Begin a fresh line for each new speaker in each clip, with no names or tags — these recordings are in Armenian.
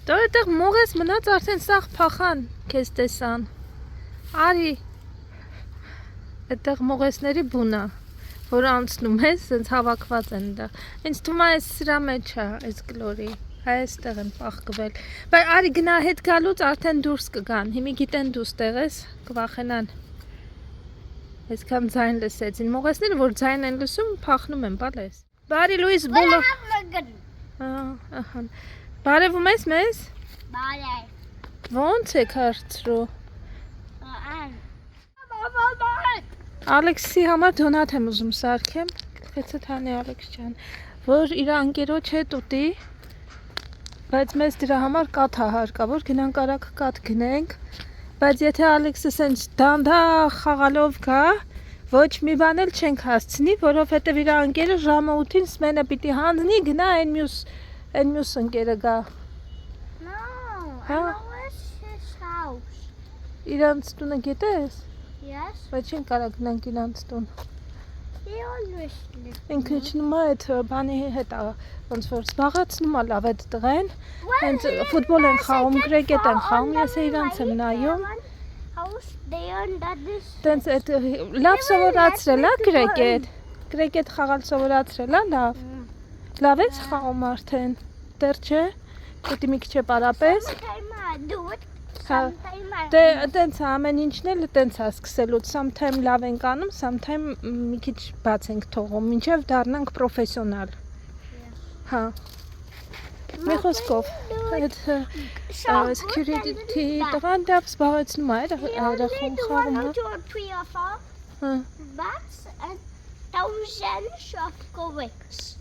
Դու այդտեղ մողես մնաց արդեն սաղ փախան քեզ տեսան։ Արի։ Այդտեղ մողեսների բունա, որ անցնում է, սենց հավաքված են դա։ Ինձ թվում է այս սրա մեջ է, այս գլորի։ Այստեղ են պախկվել։ Բայց արի գնա հետ գալուց արդեն դուրս կգան։ Հիմի գիտեն դու ստեղ ես, կվախենան։ Այսքան ձայն լսեցին։ Մողեսները, որ ձայն են լսում, փախնում են, բալես։ Բարի Լուիս բոլո։ Ահա։ Բարևում ես մեզ։
Բարև։
Ո՞նց եք հարցրու։ Ալեքսի համար դոնատ եմ ուզում սարքեմ, քեծը թանի Ալեքս ջան, որ իր անկերոջ հետ ուտի, բայց մեզ դրա համար կաթ է հարկավոր, գնանք արագ կաթ գնենք, բայց եթե Ալեքսը սենց դանդաղ խաղալով գա, ոչ մի բան էլ չենք հասցնի, որովհետև իր անկերը ժամը 8-ին սմենը պիտի հանձնի, գնա այն մյուս ընկերը գա։
No, I know it's his house.
Իրանց տունը գիտես,
Yes,
բայց չեն կարա գնանք իրանց տուն։
he always lives.
Ինքը իջնում է այդ բանի հետ ոնց որ զբաղացնում է լավ այդ տղեն, հենց ֆուտբոլ են խաղում, կրիկետ են խաղում, ես իրանց եմ նայում, տենց այդ լավ սովորացրել է կրիկետ խաղալ սովորացրել է լավ ես խաղում արդեն, դեռ չէ, պետք է մի քիչ պարապես, տենց ամեն ինչն էլ տենց է սկսելուց, sometime լավ ենք անում, sometime մի քիչ բաց ենք թողում, մինչև դառնանք պրոֆեսիոնալ, հա, մի խոսքով, այդ security տղան դապ զբաղեցնում է, երախում խաղում է,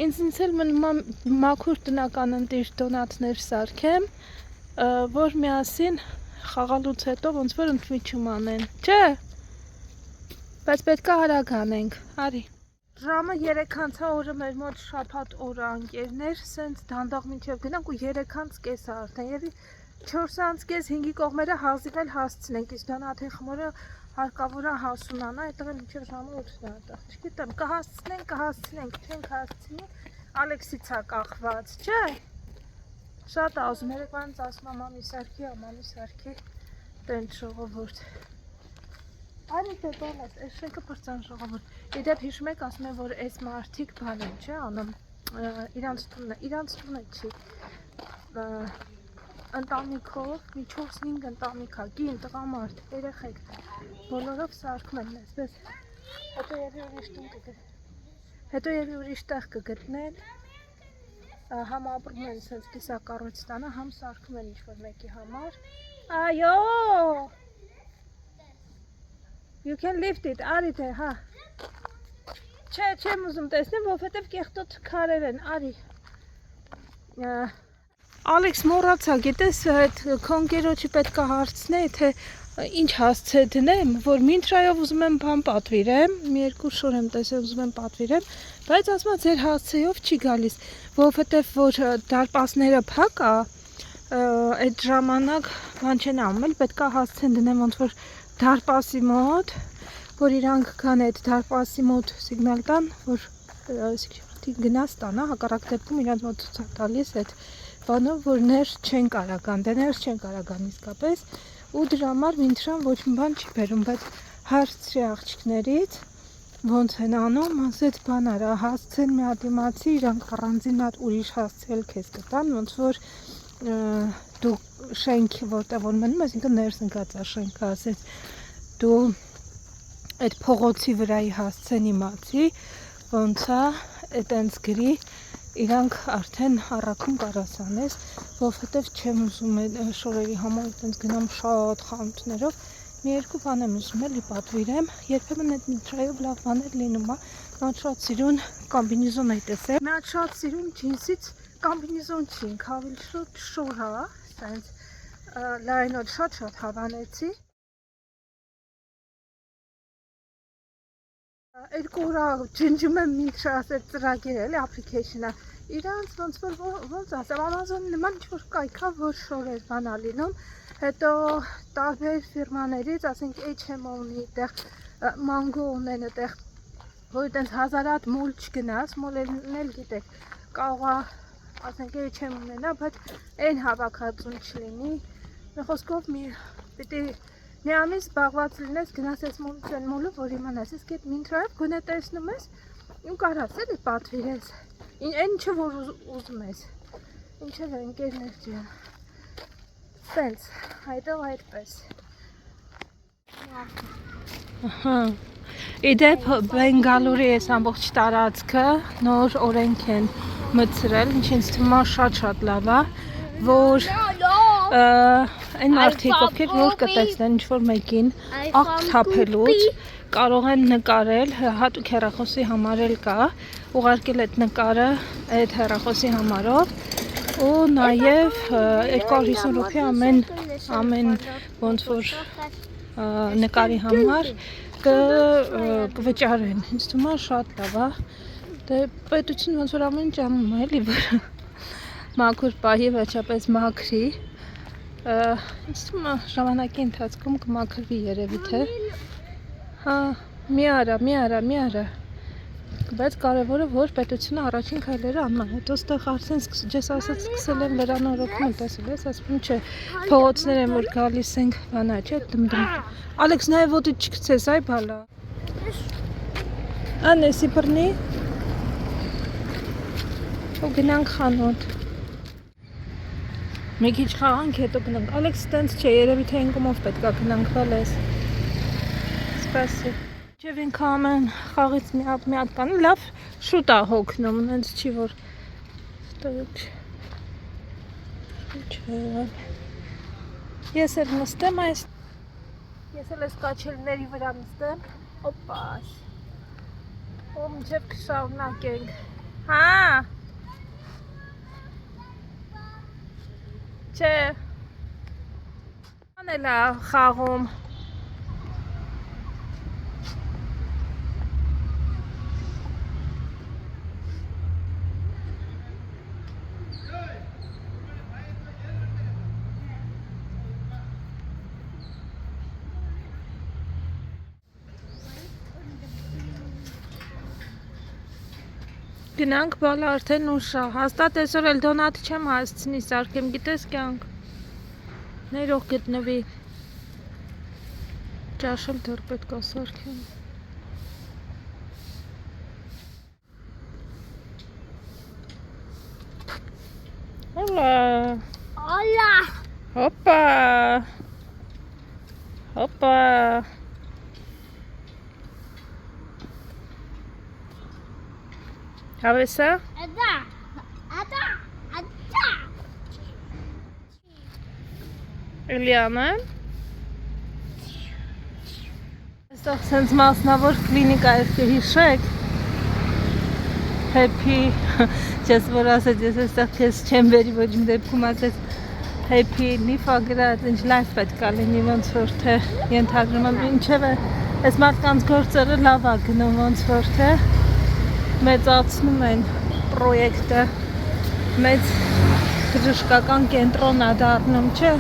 ինձ էլ մնում մաքուր տնական ընտիր դոնատներ սարքեմ, որ միասին խաղալուց հետո ոնց որ ընդմիջում անեն, չէ, բայց պետք է արագ անենք, արի։ Ժամը 3:30 օրը մեր մոտ շաբաթ օրը անկերներ, սենց դանդաղ մինչև գնանք ու 3:30 արդեն, երևի 4:30 5-ի կողմերը հազիվել հասցնենք, իսկ դոնաթի խմորը հարկավոր է հասունանա, այդտեղ մինչև ժամը 8-ն է այդտեղ, չգիտեմ, կհասցնենք, չենք հասցնի, Ալեքսից է կախված, չէ, շատ է ուզում, երեկվանից ասում է մամի սարքի, տենց ժողովուրդ, արի դե բանես, այս շենքը պրծան ժողովուրդ, իդեպ հիշում եք ասում են, որ այս մարդիկ բան են, չէ, անում, իրանց տունը չի, ընտանիքով, մի 4-5 ընտանիք է, կին, տղամարդ, երեխեք, բոլորով սարքում են այսպես, հետո եւի ուրիշ տեղ կգտնեն, համ ապրում են սենց կիսակառույց տանը, համ սարքում են ինչ-որ մեկի համար, այո, you can lift it, արի դե, հա, չէ, չեմ ուզում տեսնեմ, որովհետև կեղտոտ քարեր են, արի, Ալեքս մոռացա, գիտես, այդ քոնկերոջի պետք է հարցնեի, թե ինչ հասցե դնեմ, որ մինտրայով ուզում եմ բան պատվիրեմ, մի 2 շոր եմ տեսել ուզում եմ պատվիրեմ, բայց ասում է ձեր հասցեով չի գալիս, որովհետև որ դարպասները փակ է, այդ ժամանակ բան չեն անում, էլ պետք է հասցեն դնեմ ոնց որ դարպասի մոտ, որ իրանք կան այդ դարպասի մոտ սիգնալ տան, որ գնա ստանա, հակառակ դեպքում իրանց մոտ ցույց տալիս այդ բանով, որ ներս չեն կարագան, դե ներս չեն կարագան իսկապես, ու դրա համար մինտրան ոչ մի բան չի բերում, բայց հարցրի աղջիկներից, ոնց են անում, ասեց բան արա, հասցեն մի հատ իմացի, իրանք առանձին հատ ուրիշ հասցել քեզ կտան, ոնց որ դու շենքի որտեղ որ մնում ես, ինքը ներս ընկած է շենքը, ասեց դու այդ փողոցի վրայի հասցեն իմացի, ոնց է, այտենց գրի, իրանք արդեն առաքում կարասանես, որովհետև չեմ ուզում շորերի համար այտենց գնամ շատ խանութներով, մի 2 բան եմ ուզում էլի պատվիրեմ, երբեմն այդ միտրայով լավ բաներ լինում է, նա շատ սիրուն կամբինեզոն է տեսել, նա շատ սիրուն ջինսից կամբինեզոն չի, ինքը ավելի շատ շոր է, սենց լայնոտ շատ հավանեցի, այդ կորա ջնջում եմ միտրա ասել ծրագիր էլի application-ը, իրանց ոնց ասեմ, Amazon նման ինչ-որ կայքա, որ շորեր բան է լինում, հետո տարբեր ֆիրմաներից, ասենք H&M ունի, տեղ Mango ունեն, տեղ որ այտենց հազարատ մոլ չգնաս, մոլերն էլ գիտեք, կարող է ասենք էի չեմ ունենա, բայց այն հավաքածուն չլինի։ Մի խոսքով մի պիտի մի ամիս զբաղված լինես, գնաս այս մոլից այն մոլը, որ իմանաս, իսկ այդ Մինտրայով գոնե տեսնում ես, ու կարաս էլի պատվիրես։ Այն ինչը որ ուզում ես։ Ինչև է ընկերներ ջան։ Սենց, այդով այդպես։ Ահա։ Իդեպ Բենգալուրի այս ամբողջ տարածքը նոր օրենք են մտցրել, ինչ ինձ թվում է շատ լավ է, որ այն մարդիկ, ովքեր նոր կտեսնեն ինչ-որ մեկին աղ թափելուց, կարող են նկարել, հատուկ հեռախոսի համար էլ կա, ուղարկել այդ նկարը այդ հեռախոսի համարով ու նաև 250 ռուպի ամեն ոնց որ նկարի համար կվճարեն, ինձ թվում է շատ լավ է, դե պետություն ոնց որ ամեն ինչ անում է էլի, որ մաքուր պահի վերջապես մաքրի, ինձ թվում է ժամանակի ընթացքում կմաքրվի երևի թե, հա, մի արա, բայց կարևորը որ պետությունը առաջին քայլերը անում է, հետո ստեղ արդեն ջես ասած սկսել են վերանորոգում, տեսել ես, ասում չէ, փողոցներ են որ գալիս ենք, բանա չէ, դմդմ, Ալեքս նաև ոտիդ չգցես, այ բալա, անեսի բռնի, ու գնանք խանոտ, մի քիչ խաղանք, հետո գնանք, Ալեքս տենց չէ, երևի թե ինքումով պետք է գնանք, բալես, սպասի, Եվ ինքը ամեն խաղից մի հատ կան, լավ շուտ է հոգնում, նենց չի որ ես էլ նստեմ այս կաչելների վրա նստեմ, օպաս, ու մինչև կշարունակենք, հա, չէ, անել է խաղում, Գնանք բալը արդեն ուշ է, հաստատ այսօր էլ դոնատ չեմ հասցնի սարքեմ, գիտես կյանք, ներող գտնվի, ճաշել դեռ պետք է սարքեմ, Հոլա, հոպա, Հավեսա? Էլիանը? Այստեղ սենց մասնավոր կլինիկա էր կհիշեք, Happy, չես որ ասեց, ես այստեղ քեզ չեմ բերի ոչ մի դեպքում ասեց Happy, նիֆա գրած, ինչ լայվ պետք է լինի, ոնց որ թե ենթադրում եմ, ինչև է, այս մարդկանց գործերը լավ է գնում, ոնց որ թե մեծացնում են պրոյեկտը, մեծ բժշկական կենտրոն է դառնում, չէ։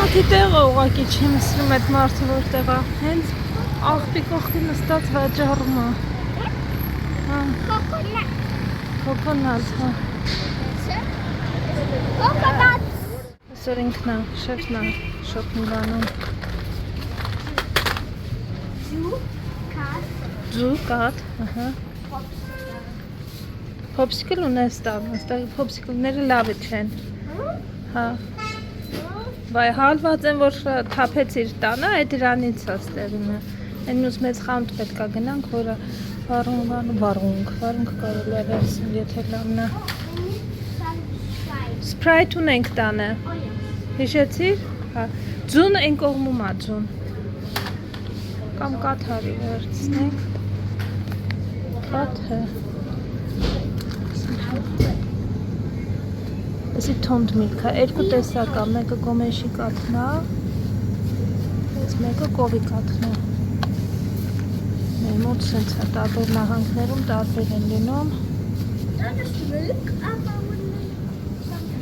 Այդ տեղը ուղղակի չեմ սրում այդ մարդը որտեղ է, հենց աղբի կողքի նստած վաճառում է։ Կոկոնատ, հա։ Այսօր ինքն է, շեֆն է շոփինգ Ձու կատ, ահա։ Փոփսիկլ ունես տան, այստեղ փոփսիկլները լավ չեն։ Հա։ Վայ հալված են որ թափեցիր տանը, այդ դրանից է ստեղինը։ Այն մյուս մեծ խանութ պետք է գնանք, որը վառունգ կարելի է վերցնել, եթե լավն է։ Սպրայթ ունենք տանը։ Հիշեցիր։ Հա։ Ձուն այն կողմում է ձուն։ Կամ կաթարի վերցնենք։ Կաթը։ Այսի թոնդ միլքա, երկու տեսակ է, մեկը գոմեշի կաթն է, այս մեկը կովի կաթն է։ Մեր մոտ սենց է, տարբեր նահանգներում տարբեր են լինում։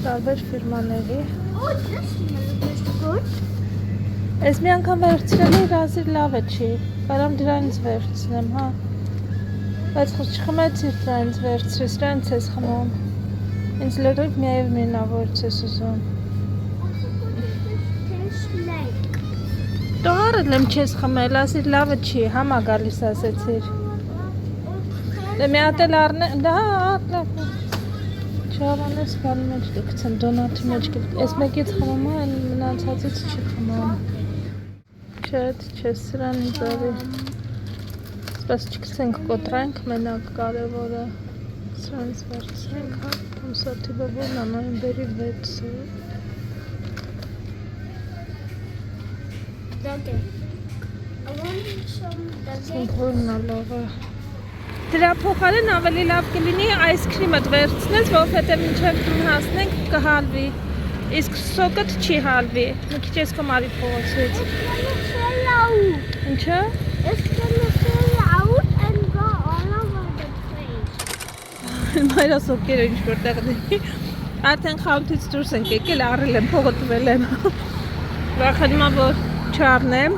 Տարբեր ֆիրմաների։
Good.
Ես մի անգամ վերցրել էի, ռազիր լավ է չի, կարամ դրանից վերցնեմ, հա։ Բայց խոս չխմեցիր դրանից վերցրես, դրանից ես խմում։ Ինձ լրիվ միայև մենավորից ես ուզում։
Tastes like.
Դու առել եմ չես խմել, ասիր լավը չի, համա գալիս ասեցիր։ Դե մի հատ էլ առնեմ, դա լավ։ Չավանես բանի մեջ կգցեմ, դոնատի մեջ կգցեմ։ Ես մեկից խմում եմ, մնացածից չի խմում։ Չէ, սրան ինձ արի։ Սպաս չգցենք կոտրենք, մենակ կարևորը։ Սրանից վերցնենք, հա, կոնսատիվը որն նոյեմբերի 6-ը։
Okay. I want some dessert.
Որն է լավը։ Դրա փոխարեն ավելի լավ կլինի այսքրիմը վերցնես, որովհետև մինչև տուն հասնենք կհալվի։ Իսկ սոկը չի հալվի։ Մի քիչ ես կմարի փողոցից։ Ինչը։
It's gonna fall out and go all over the place.
Մայրա սոկերը ինչ որտեղ դի։ Արդեն խանութից դուրս ենք եկել, առել եմ, փողը տվել եմ։ Վախենում եմ, որ չառնեմ։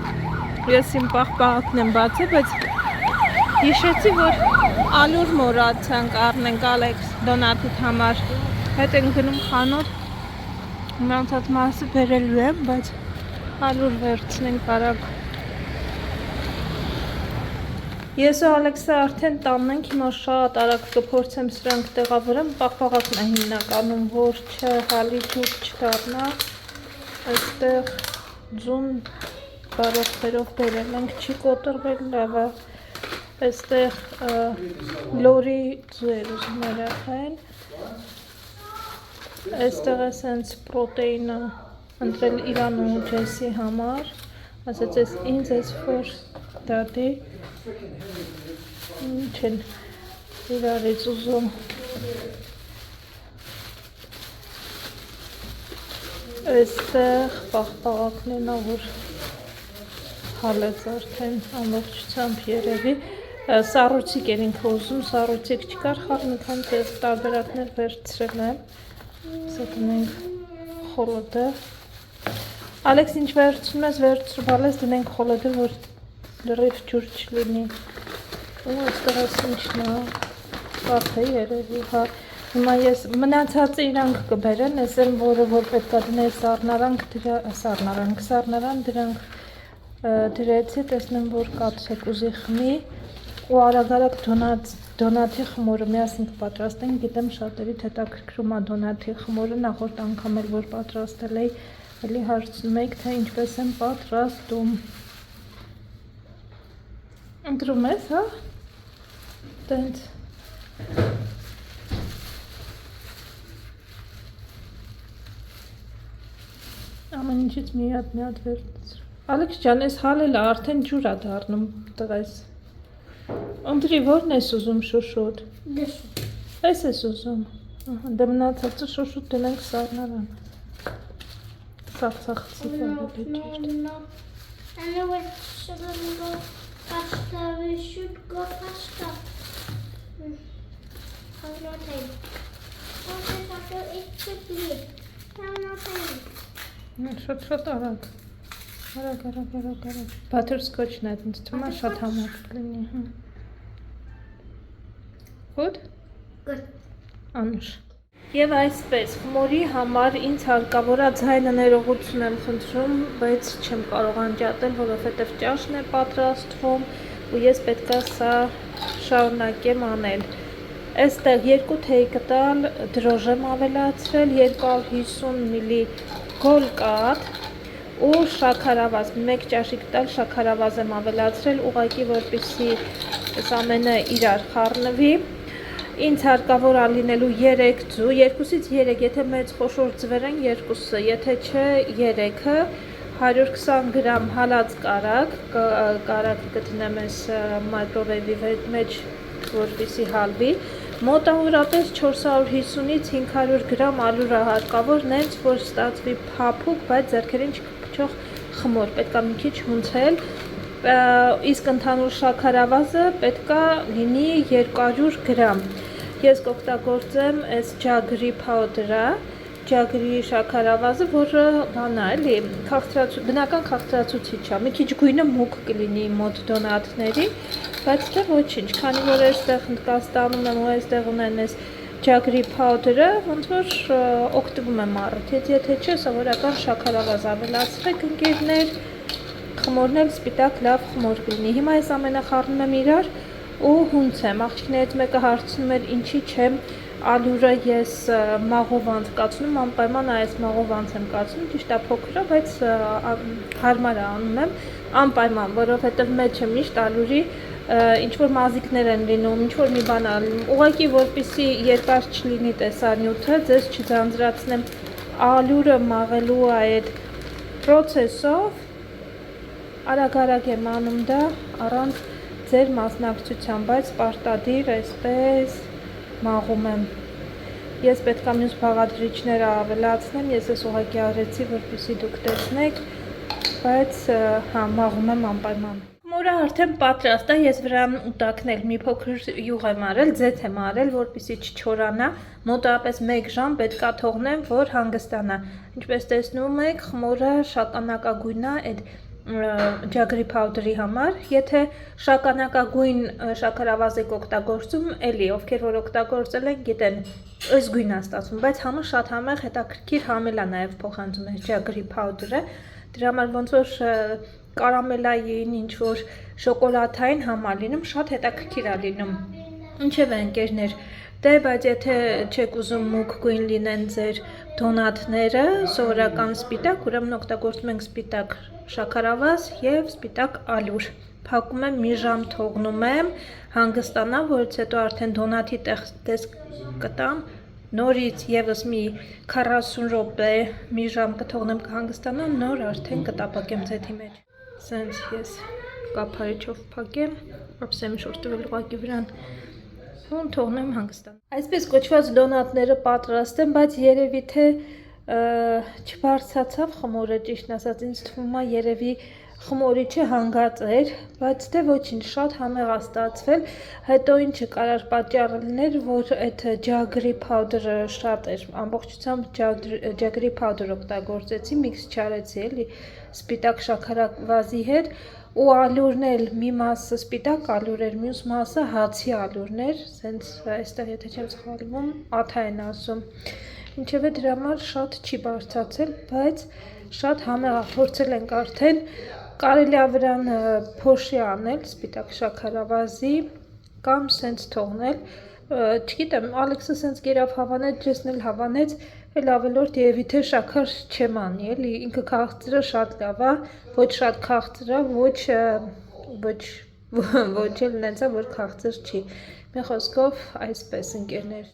Ես իմ պաղպաղակն եմ բացել, բայց հիշեցի, որ ալուր մոռացանք առնենք Ալեքս դոնատիտ համար։ Հետ ենք գնում խանութ։ Մնացած մասը բերելու եմ, բայց ալուր վերցնենք արագ։ Ես ու Ալեքսը արդեն տանն ենք, հիմա շատ արագ կփորձեմ սրանք տեղավորեմ, պաղպաղակն է հիմնականում, որ չհալի ջուր չդառնա։ Այստեղ ձուն բարողներով բերել ենք, չի կոտրվել լավը։ Այստեղ լորի ձուեր ուզում երախեն։ Այստեղ է սենց պրոտեինը ընտրել Իրան ու Ջեսի համար։ Ասաց ես ինձ ես որ դադի։ Ինչ են իրարից ուզում։ Այստեղ պաղպաղակներն ա որ հալեց արդեն ամբողջությամբ երևի։ Սառույցիկ էր ինքը ուզում, սառույցիկ չկար, խաղ մի քանի տարբերակներ վերցրել եմ։ Սա դնենք խոլոդը։ Ալեքս ինչ վերցնում ես վերցրուբալես դնենք խոլոդը, որ լրիվ ջուր չլինի։ Ու այստեղ ես ինչն է, պարդ է երևի, հա։ Հիմա ես մնացածը իրանք կբերեն, ես եմ որը որ պետք է դնել սառնարան դրանք դրեցի, տեսնեմ որ կաթսեք ուզի խմի ու արագ դոնատի խմորը միասին կպատրաստենք, գիտեմ շատերի հետաքրքրում է դոնատի խմորը, նախորդ անգամ էլ որ պատրաստել էի, էլի հարցնում եք, թե ինչպես եմ պատրաստում։ Ընտրում ես, հա? Տենց։ Ամեն ինչից մի հատ վերցրու։ Ալեքս ջան, ես հալելը արդեն ջուր է դառնում տղես։ Ընտրի որն ես ուզում շուշուտ։ Այս ես ուզում։ Դե մնացածը շուշուտ դնենք սառնարան։ Սաղցախցի ավելի ջուրդ։
I know it shouldn't go faster, we should go faster. Have no time. Okay, faster, it should be. Have no time.
Շատ արագ։ Արագ։ Բաթերսկոչն է, ինձ թվում է շատ համեղ կլինի, հա։ Good?
Good.
Անուշ։ Եվ այսպես, խմորի համար ինձ հարկավոր է ձայնը ներողություն եմ խնդրում, բայց չեմ կարող անջատել, որովհետև ճաշն է պատրաստվում ու ես պետք է սա շարունակեմ անել։ Այստեղ 2 թեյ կտալ դրոժ եմ ավելացրել, 250 մլի գոլկատ ու շաքարավազ, 1 ճաշի կտալ շաքարավազ եմ ավելացրել, ուղղակի որպեսզի այս ամենը իրար խառնվի։ Ինձ հարկավոր է լինելու 3 ձու, 2-ից 3, եթե մեծ խոշոր ձվեր են 2-ը, եթե չէ 3-ը, 120 գրամ հալած կարագ կդնեմ այս մայկրովեյվի մեջ, որպեսզի հալվի, մոտավորապես 450-ից 500 գրամ ալուր է հարկավոր, նենց որ ստացվի փափուկ, բայց ձեռքերին չկպչող խմոր, պետք է մի քիչ հունցել, իսկ ընդհանուր շաքարավազը պետք է լինի 200 գրամ։ Ես կօգտագործեմ այս ջագրի փաուդրը, ջագրի շաքարավազը, որը բանա էլի, բնական քաղցրացուցիչ է, մի քիչ գույնը մուգ կլինի մոտ դոնատների, բայց դե ոչինչ, քանի որ այստեղ Հնդկաստանում եմ ու այստեղ ունեն այս ջագրի փաուդերը, ոնց որ օգտվում եմ առիթից, եթե չէ, սովորական շաքարավազ ավելացրեք ընկերներ, խմորն էլ սպիտակ լավ խմոր կլինի։ Հիմա այս ամենը խառնում եմ իրար ու հունցեմ, աղջիկներից մեկը հարցնում էր ինչի չեմ ալյուրը ես մաղով կացնում, անպայման այս մաղով եմ կացնում, ճիշտ է փոքր է, բայց հարմար է անում եմ, անպայման, որովհետև մեջը միշտ ալյուրի ինչ-որ մազիկներ են լինում, ինչ-որ մի բան ալնում, ուղղակի որպեսզի երկար չլինի տեսանյութը, ձեզ չձանձրացնեմ ալյուրը մաղելու այդ պրոցեսով, արագ եմ անում դա առանց ձեր մասնակցության, բայց պարտադիր այսպես մաղում եմ։ Ես պետք է մյուս բաղադրիչները ավելացնեմ, ես ես ուղղակի արեցի, որպեսզի դուք տեսնեք, բայց հա, մաղում եմ անպայման։ Խմորը արդեն պատրաստ է, ես վրան ուտակն էլ մի փոքր յուղ եմ արել, ձեթ եմ արել, որպեսզի չչորանա, մոտավորապես 1 ժամ պետք է թողնեմ, որ հանգստանա։ Ինչպես տեսնում եք, խմորը շագանակագույն է այդ ջագրի փաուդերի համար, եթե շագանակագույն շաքարավազ եք օգտագործում, էլի ովքեր որ օգտագործել են, գիտեն, այս գույնն է ստացվում, բայց համը շատ համեղ հետաքրքիր համել է նաև փոխանցում է ջագրի փաուդերը, դրա համար ոնց որ կարամելային, ինչ որ շոկոլադային համ է լինում, շատ հետաքրքիր է լինում։ Ինչևէ ընկերներ, դե բայց եթե չեք ուզում մուգ գույն լինեն ձեր դոնատները, սովորական սպիտակ, ուրեմն օգտագործում ենք սպիտակ շաքարավազ եւ սպիտակ ալյուր։ Փակում եմ, մի ժամ թողնում եմ, հանգստանա, որից հետո արդեն դոնատի տեսք կտամ, նորից եւս մի 40 րոպե, մի ժամ կթողնեմ կհանգստանա, նոր արդեն կտապակեմ ձեթի մեջ։ Սենց ես կափարիչով փակեմ, ապսեմ շորտվել ուղղակի վրան։ ու թողնեմ հանգստանա։ Այսպես կոչված դոնատները պատրաստ են, բայց երևի թե չբարձրացավ խմորը, ճիշտն ասած, ինձ թվում է երևի խմորիչը հանգած էր, բայց դե ոչինչ, շատ համեղ է ստացվել, հետո ինչը կարար պատճառը լիներ, որ այդ ջագրի փաուդերը շատ էր, ամբողջությամբ ջագրի փաուդեր օգտագործեցի, միքս չարեցի, էլի սպիտակ շաքարավազի հետ, ու ալյուրն էլ մի մասը սպիտակ ալյուր էր, մյուս մասը հացի ալյուրն էր, սենց այստեղ եթե չեմ սխալվում, աթա են ասում, ինչևէ դրա համար շատ չի բարձրացել, բայց շատ համեղ է, փորձել ենք արդեն, կարելի է վրան փոշի անել, սպիտակ շաքարավազի, կամ սենց թողնել, չգիտեմ, Ալեքսը սենց կերավ հավանեց, ջեսն էլ հավանեց, էլ ավելորդ երևի թե շաքար չեմ անի, էլի ինքը քաղցրը շատ լավ է, ոչ շատ քաղցր է, ոչ էլ նենց է, որ քաղցր չի։ Մի խոսքով այսպես ընկերներ։